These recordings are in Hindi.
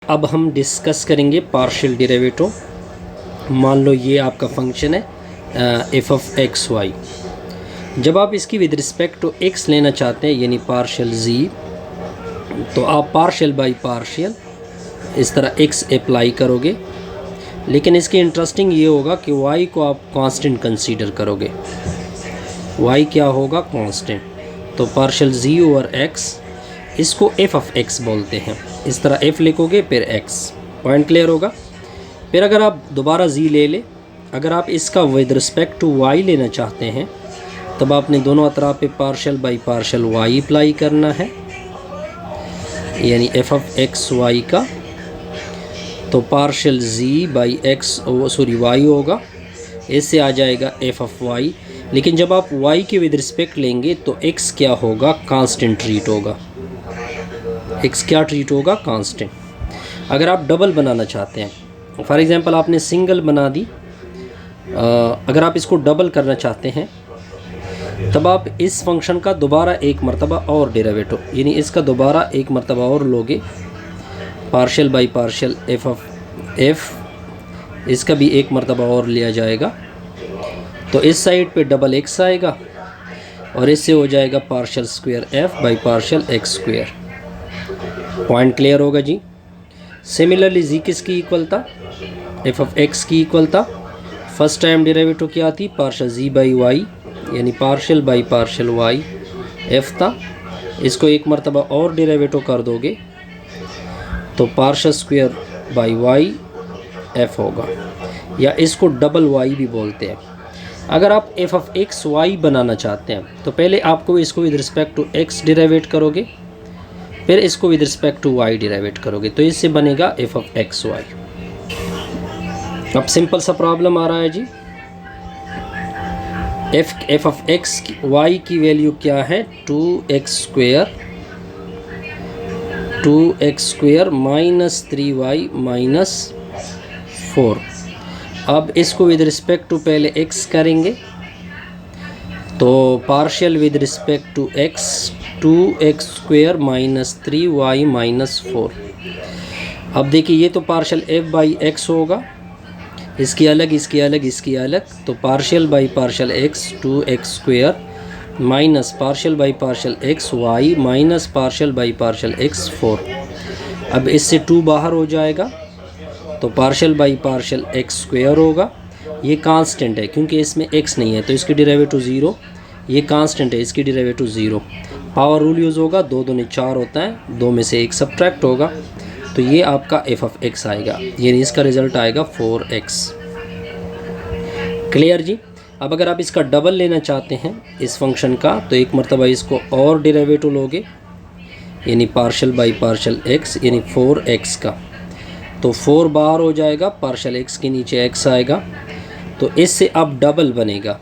अब हम डिस्कस करेंगे पार्शियल डेरिवेटिव। मान लो ये आपका फंक्शन है एफ ऑफ एक्स वाई। जब आप इसकी विद रिस्पेक्ट टू एक्स लेना चाहते हैं यानी पार्शियल जी, तो आप पार्शियल बाई पार्शियल इस तरह एक्स अप्लाई करोगे। लेकिन इसकी इंटरेस्टिंग ये होगा कि वाई को आप कांस्टेंट कंसीडर करोगे। वाई क्या होगा? कांस्टेंट। तो पार्शियल जी ओवर एक्स, इसको एफ ऑफ एक्स बोलते हैं। इस तरह एफ लिखोगे फिर एक्स। पॉइंट क्लियर होगा? फिर अगर आप दोबारा जी ले ले, अगर आप इसका विद रिस्पेक्ट टू वाई लेना चाहते हैं तब आपने दोनों अतराफ पे partial by partial y apply करना है, यानी एफ ऑफ एक्स वाई का। तो partial g by x y होगा, इससे आ जाएगा एफ ऑफ वाई। लेकिन जब आप वाई के विद रिस्पेक्ट लेंगे तो एक्स क्या होगा? कांस्टेंट ट्रीट होगा। एक्स क्या ट्रीट होगा? कांस्टेंट। अगर आप डबल बनाना चाहते हैं, फॉर एग्जांपल आपने सिंगल बना दी, अगर आप इसको डबल करना चाहते हैं तब आप इस फंक्शन का दोबारा एक मरतबा और डेरिवेटिव, यानी इसका दोबारा एक मरतबा और लोगे, partial by partial F of F, इसका भी एक मरतबा और लिया जाएगा। तो इस साइड पे डबल एक्स आएगा और इससे हो जाएगा partial square f by partial x square. Point clear होगा जी? सिमिलरली जी किसकी इक्वल था? एफ ऑफ एक्स की इक्वल था। फर्स्ट टाइम डेरिवेटिव क्या थी? पार्शियल जी बाई वाई, यानी partial by partial y f था। इसको एक मरतबा और डेरिवेटिव कर दोगे तो partial square by y f होगा, या इसको डबल वाई भी बोलते हैं। अगर आप एफ ऑफ एक्स वाई बनाना चाहते हैं तो पहले आपको इसको with respect to x derivate करोगे, फिर इसको with respect to y derivate करोगे, तो इससे बनेगा एफ ऑफ एक्स वाई। अब सिंपल सा प्रॉब्लम आ रहा है जी। एफ ऑफ एक्स वाई की वैल्यू क्या है? 2x square minus 3y minus 4। अब इसको विद रिस्पेक्ट टू पहले x करेंगे तो partial with respect to x 2x square minus 3y minus 4। अब देखिए ये तो पार्शियल f बाई एक्स होगा, इसकी अलग इसकी अलग इसकी अलग, तो partial by partial x 2x square minus partial by partial x y minus partial by partial x 4। अब इससे 2 बाहर हो जाएगा तो partial by partial x square होगा। ये कांस्टेंट है क्योंकि इसमें x नहीं है तो इसकी डेरिवेटिव 0। ये कांस्टेंट है, इसकी डेरिवेटिव 0। पावर रूल यूज़ होगा, 2 दूनी 4 होता है, 2 में से 1 सब्ट्रैक्ट होगा, तो ये आपका एफ ऑफ एक्स आएगा, यानी इसका रिजल्ट आएगा 4x। क्लियर जी? अब अगर आप इसका डबल लेना चाहते हैं इस फंक्शन का तो एक मरतबा इसको और डेरिवेटिव लोगे, यानी पार्शियल बाई पार्शियल एक्स, यानी 4x का। तो 4 बाहर हो जाएगा, पार्शियल x के नीचे x आएगा, तो इससे अब डबल बनेगा,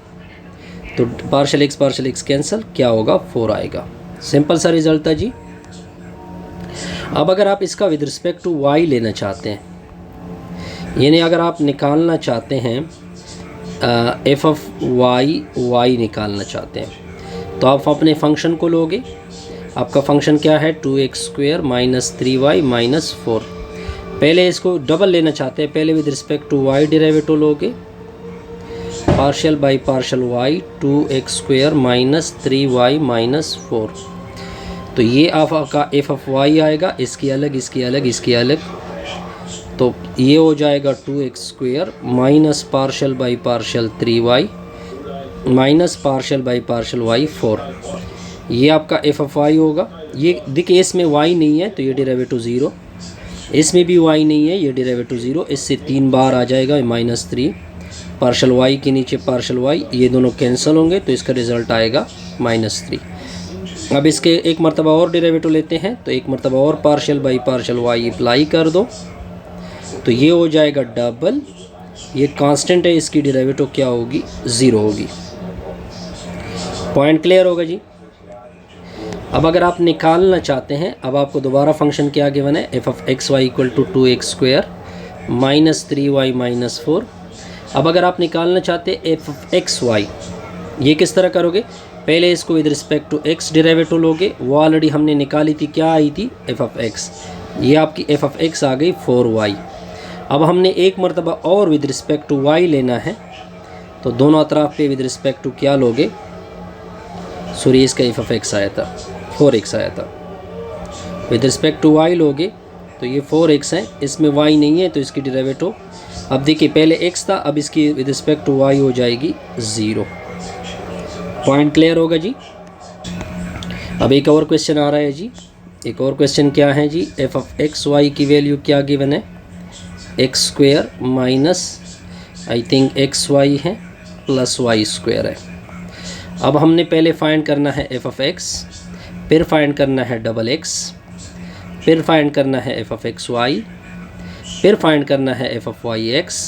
तो पार्शियल x कैंसिल, क्या होगा? 4 आएगा। सिंपल सा रिजल्ट था जी। अब अगर आप इसका विद रिस्पेक्ट टू y लेना चाहते हैं, यानी अगर आप निकालना चाहते हैं एफ ऑफ वाई निकालना चाहते हैं तो आप अपने फंक्शन को लोगे। आपका फंक्शन क्या है? 2x square minus 3y minus 4। पहले इसको डबल लेना चाहते हैं, पहले with respect to y derivative लोगे, partial by partial y 2x square minus 3y minus 4। तो ये आपका एफ ऑफ वाई आएगा, इसकी अलग इसकी अलग इसकी अलग, तो ये हो जाएगा 2x square minus partial by partial 3y minus partial by partial y 4। ये आपका एफ ऑफ वाई होगा। ये देखिए इसमें y नहीं है तो ये डेरिवेटिव 0, इसमें भी y नहीं है, ये डेरिवेटिव 0, इससे 3 बार आ जाएगा माइनस 3, पार्शियल y के नीचे पार्शियल y, ये दोनों कैंसिल होंगे तो इसका रिज़ल्ट आएगा माइनस 3। अब इसके एक मरतबा और डेरिवेटिव लेते हैं तो एक मरतबा और partial by partial y apply कर दो, तो ये हो जाएगा डबल। ये कांस्टेंट है, इसकी डेरिवेटिव क्या होगी? 0 होगी। पॉइंट क्लियर होगा जी? अब अगर आप निकालना चाहते हैं, अब आपको दोबारा फंक्शन क्या गिवन है? F of x y equal to 2x square minus 3y minus 4। अब अगर आप निकालना चाहते हैं एफ ऑफ एक्स वाई, ये किस तरह करोगे? पहले इसको with respect to x derivative लोगे, वो ऑलरेडी हमने निकाली थी, क्या आई थी? F of x. ये आपकी एफ ऑफ एक्स आ गई 4y। अब हमने एक मरतबा और विद रिस्पेक्ट टू y लेना है, तो दोनों अतराफ पे विद रिस्पेक्ट टू क्या लोगे, सॉरी इसका एफ ऑफ एक्स आया था 4x आया था, विद रिस्पेक्ट टू y लोगे तो ये 4x है, इसमें y नहीं है तो इसकी डेरिवेटिव, अब देखिए पहले x था, अब इसकी विद रिस्पेक्ट टू y हो जाएगी 0। पॉइंट क्लियर होगा जी। अब एक और क्वेश्चन आ रहा है जी। एक और क्वेश्चन क्या है जी, एफ ऑफ एक्स वाई की वैल्यू क्या गिवन है, x square minus I think x y है प्लस वाई स्क्वेयर है। अब हमने पहले फाइंड करना है एफ ऑफ एक्स, फिर फाइंड करना है डबल एक्स, फिर फाइंड करना है एफ ऑफ एक्स वाई, फिर फाइंड करना है एफ ऑफ वाई एक्स,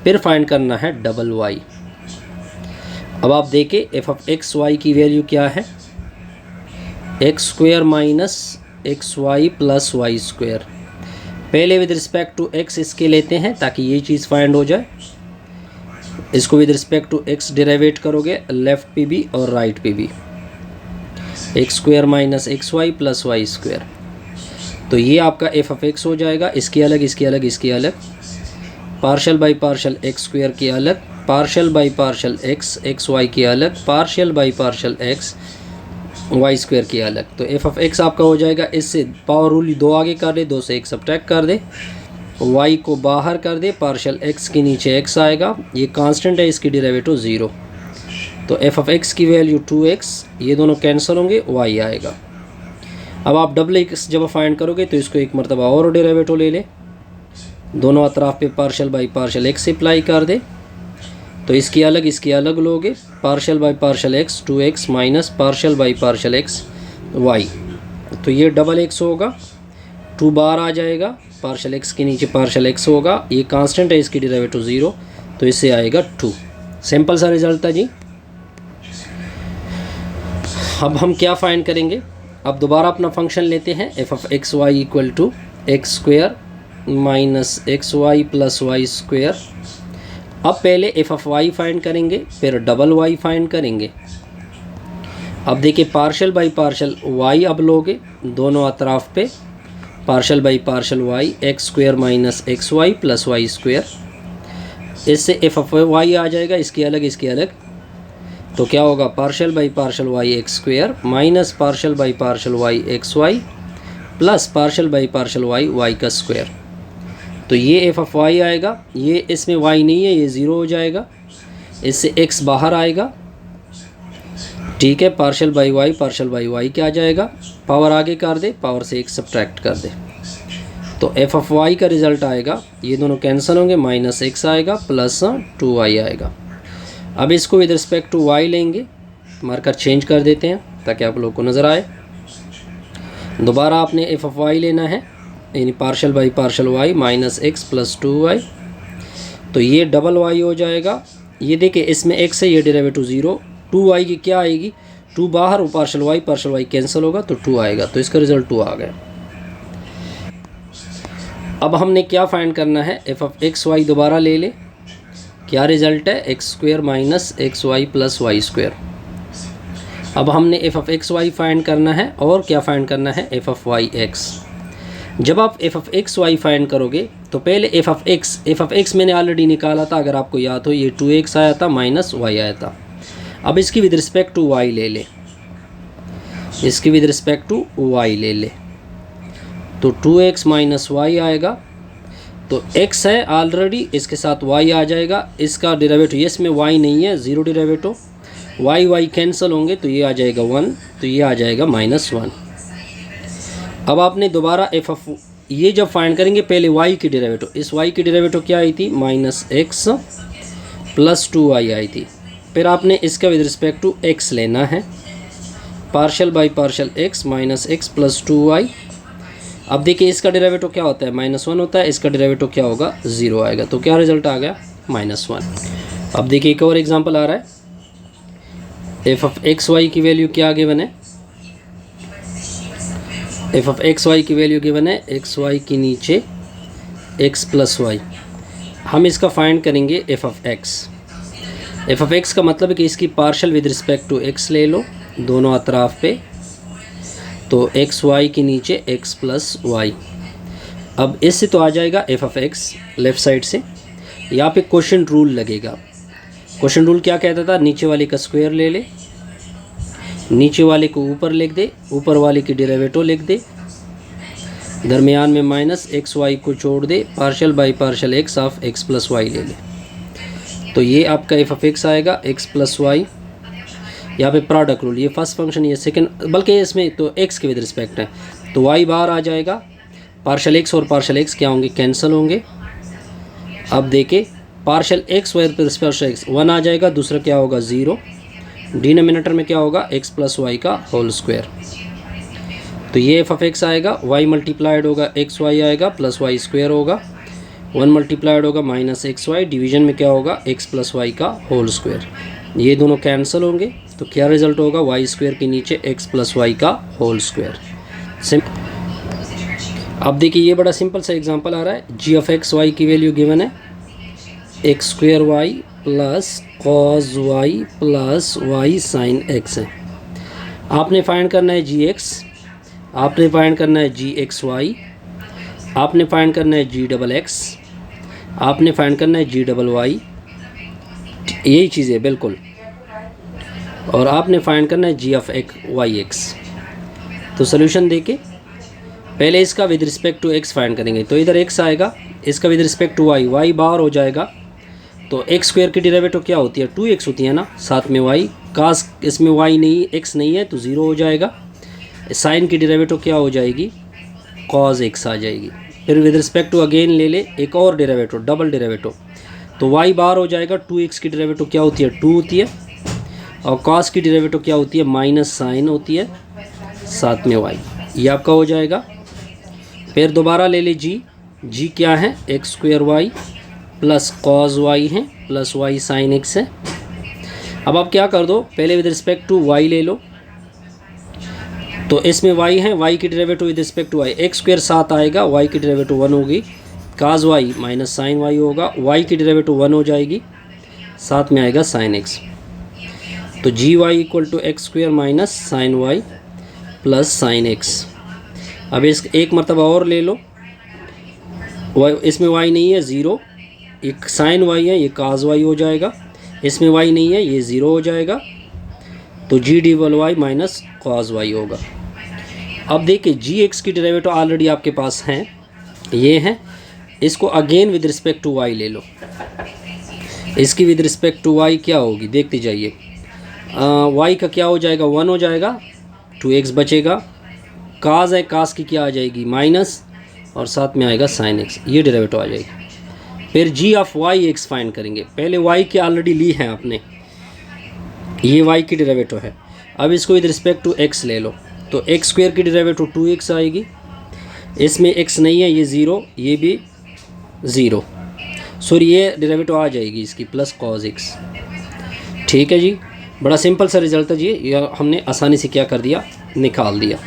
फिर फाइंड करना है डबल वाई। अब आप देखें एफ ऑफ एक्स वाई की वैल्यू क्या है, x square minus x y plus y square. पहले विद रिस्पेक्ट टू एक्स इसके लेते हैं ताकि ये चीज़ फाइंड हो जाए। इसको with respect to x derivate करोगे लेफ़्ट पे भी और राइट पे भी, x square minus x y plus y square. तो ये आपका एफ ऑफ एक्स हो जाएगा, इसकी अलग इसकी अलग इसकी अलग, partial by partial x square की अलग, partial by partial x x y की अलग, partial by partial x y square की अलग। तो एफ ऑफ एक्स आपका हो जाएगा, इससे पावर रूल 2 आगे कर दे, 2 से 1 सब्ट्रैक्ट कर दे, वाई को बाहर कर दे, पार्शल एक्स के नीचे एक्स आएगा, ये कांस्टेंट है, इसकी डेरिवेटिव 0। तो एफ ऑफ एक्स की वैल्यू 2x, ये दोनों कैंसिल होंगे, वाई आएगा। अब आप डबल एक्स जब फाइंड करोगे तो इसको एक मरतबा और डेरिवेटिव ले ले, दोनों अतराफ पे partial by partial x apply कर दे, तो इसकी अलग लोगे, partial by partial x 2x minus partial by partial x y. तो ये डबल एक्स होगा, 2 बार आ जाएगा, पार्शल एक्स के नीचे पार्शल एक्स होगा, ये कांस्टेंट है, इसकी डेरिवेटिव 0, तो इससे आएगा 2। सिंपल सा रिजल्ट था जी। अब हम क्या फाइंड करेंगे, अब दोबारा अपना फंक्शन लेते हैं, f of x y equal to x square minus x y plus y square. अब पहले एफ ऑफ वाई फाइंड करेंगे, फिर डबल वाई फाइंड करेंगे। अब देखिए पार्शल बाई पार्शल वाई अब लोगे, दोनों अतराफ पे partial by partial y, x square minus x y plus y square. इससे एफ ऑफ वाई आ जाएगा, इसकी अलग इसकी अलग, तो क्या होगा, partial by partial y x square minus partial by partial y x y plus partial by partial y y का स्क्वेयर। तो ये एफ ऑफ वाई आएगा, ये इसमें वाई नहीं है, ये 0 हो जाएगा, इससे एक्स बाहर आएगा, ठीक है, पार्शल बाई वाई क्या आ जाएगा, पावर आगे कर दे, पावर से 1 सब्ट्रैक्ट कर दे, तो एफ ऑफ वाई का रिज़ल्ट आएगा, ये दोनों कैंसिल होंगे, माइनस एक्स आएगा प्लस 2y आएगा। अब इसको विद रिस्पेक्ट टू y लेंगे, मार्कर चेंज कर देते हैं ताकि आप लोग को नज़र आए। दोबारा आपने एफ ऑफ वाई लेना है, यानी partial by partial y minus x plus 2y, तो ये डबल वाई हो जाएगा। ये देखिए इसमें x है, ये डेरिवेटिव 0, 2y की क्या आएगी, 2 बाहर और पार्शल वाई कैंसिल होगा तो 2 आएगा, तो इसका रिजल्ट 2 आ गया। अब हमने क्या फाइंड करना है, एफ ऑफ एक्स वाई दोबारा ले ले, क्या रिजल्ट है, x square minus x y plus y square. अब हमने f of x y find करना है, और क्या फाइंड करना है, एफ ऑफ वाई एक्स। जब आप f of x y find करोगे तो पहले एफ ऑफ एक्स मैंने ऑलरेडी निकाला था, अगर आपको याद हो, ये 2x आया था माइनस वाई आया था। अब इसकी विद रिस्पेक्ट टू वाई ले ले, इसकी विद रिस्पेक्ट टू वाई ले ले, तो 2x माइनस वाई आएगा, तो x है ऑलरेडी, इसके साथ y आ जाएगा, इसका डेरिवेटिव, ये इसमें y नहीं है, 0 डेरिवेटिव, y कैंसिल होंगे, तो ये आ जाएगा 1, तो ये आ जाएगा -1। अब आपने दोबारा एफ ऑफ, ये जब फाइंड करेंगे पहले y की डेरिवेटिव, इस y की डेरिवेटिव क्या आई थी, -x प्लस 2y आई थी, फिर आपने इसका विद रिस्पेक्ट टू x लेना है, partial by partial x minus x plus 2y। अब देखिए इसका डेरिवेटिव क्या होता है, -1 होता है, इसका डेरिवेटिव क्या होगा, 0 आएगा, तो क्या रिजल्ट आ गया, -1। अब देखिए एक और एग्जांपल आ रहा है, एफ ऑफ एक्स वाई की वैल्यू क्या गिवन है, एफ ऑफ एक्स वाई की वैल्यू गिवन है, एक्स वाई के नीचे एक्स प्लस वाई। हम इसका फाइंड करेंगे f of x. F of x का मतलब है कि इसकी partial with respect to x ले लो, दोनों अतराफ पे, तो एक्स वाई के नीचे एक्स प्लस वाई। अब इससे तो आ जाएगा F of x left side से। यहाँ पे क्वोशिएंट रूल लगेगा। क्वोशिएंट रूल क्या कहता था, नीचे वाले का स्क्वायर ले ले, नीचे वाले को ऊपर लिख दे, ऊपर वाले की डेरिवेटिव लिख दे, दरमियान में माइनस एक्स वाई को छोड़ दे, partial by partial x of x plus y ले ले। तो ये आपका एफ ऑफ एक्स आएगा एक्स प्लस वाई। यहाँ पे प्रोडक्ट रूल, ये फर्स्ट फंक्शन, ये सेकंड, बल्कि इसमें तो एक्स के विद रिस्पेक्ट है, तो वाई बाहर आ जाएगा, पार्शियल एक्स और पार्शियल एक्स क्या होंगे, कैंसिल होंगे। अब देखे पार्शियल एक्स वाई पर पार्शियल एक्स 1 आ जाएगा, दूसरा क्या होगा 0, डिनोमिनेटर में क्या होगा एक्स प्लस वाई का होल स्क्वायर। तो ये एफ ऑफ एक्स आएगा, वाई मल्टीप्लाइड होगा एक्स वाई आएगा प्लस वाई स्क्वायर होगा, 1 मल्टीप्लाइड होगा माइनस एक्स वाई, डिवीजन में क्या होगा एक्स प्लस वाई का होल स्क्वायर। ये दोनों कैंसिल होंगे, तो क्या रिजल्ट होगा, वाई स्क्वायर के नीचे एक्स प्लस वाई का होल स्क्वायर। अब देखिए ये बड़ा सिंपल सा एग्जांपल आ रहा है। जी ऑफ एक्स वाई की वैल्यू गिवन है x square y plus cos y plus y sine x है। आपने फाइंड करना है जी एक्स, आपने फाइंड करना है जी एक्स वाई, आपने फाइंड करना है जी डबल एक्स, आपने फाइंड करना है जी डबल वाई, यही चीज़ है बिल्कुल, और आपने फाइंड करना है g of x y x. तो सोल्यूशन देके पहले इसका with respect to x find करेंगे, तो इधर एक्स आएगा, इसका with respect to y, y बाहर हो जाएगा, तो एक्स स्क्वायर की डेरिवेटिव क्या होती है 2x होती है ना, साथ में वाई, कास इसमें वाई नहीं एक्स नहीं है तो 0 हो जाएगा। साइन की डेरिवेटिव क्या हो जाएगी, कॉस एक्स आ जाएगी। फिर विद रिस्पेक्ट टू अगेन ले ले एक और डेरिवेटिव, डबल डेरिवेटिव, तो वाई बाहर हो जाएगा, 2x की डेरिवेटिव क्या होती है 2 होती है, और कॉस की डेरिवेटिव क्या होती है माइनस साइन होती है, साथ में वाई, ये आपका हो जाएगा। फिर दोबारा ले ले जी क्या है x square y plus cos y है प्लस वाई साइन एक्स है। अब आप क्या कर दो, पहले विद रिस्पेक्ट टू वाई ले लो, तो इसमें वाई है, वाई की derivative with respect to y, x square साथ आएगा, वाई की डेरिवेटिव 1 होगी, cause y minus sine y होगा, वाई की डेरिवेटिव 1 हो जाएगी, साथ में आएगा साइन एक्स। तो g y equal to x square minus sine y plus sine x. अब इस एक मरतबा और ले लो, इसमें वाई नहीं है 0, एक साइन वाई है, ये काज वाई हो जाएगा, इसमें वाई नहीं है, ये 0 हो जाएगा, तो g double y minus cos y होगा। अब देखिए जी एक्स की डेरिवेटिव ऑलरेडी आपके पास हैं, ये हैं, इसको again with respect to y ले लो, इसकी विद रिस्पेक्ट टू वाई क्या होगी देखते जाइए, वाई का क्या हो जाएगा 1 हो जाएगा, 2x बचेगा, काज है, काज की क्या आ जाएगी माइनस, और साथ में आएगा साइन एक्स, ये डेरिवेटिव आ जाएगी। फिर जी ऑफ वाई एक्स फाइंड करेंगे, पहले वाई की ऑलरेडी ली है आपने, ये वाई की डेरिवेटिव है, अब इसको विद रिस्पेक्ट टू एक्स ले लो, तो एक्स स्क्वायर की डेरिवेटिव 2x आएगी, इसमें x नहीं है, ये 0, ये भी 0, सॉरी ये डेरिवेटिव आ जाएगी इसकी प्लस कॉस एक्स। ठीक है जी, बड़ा सिंपल सा रिजल्ट है जी, यह हमने आसानी से क्या कर दिया, निकाल दिया।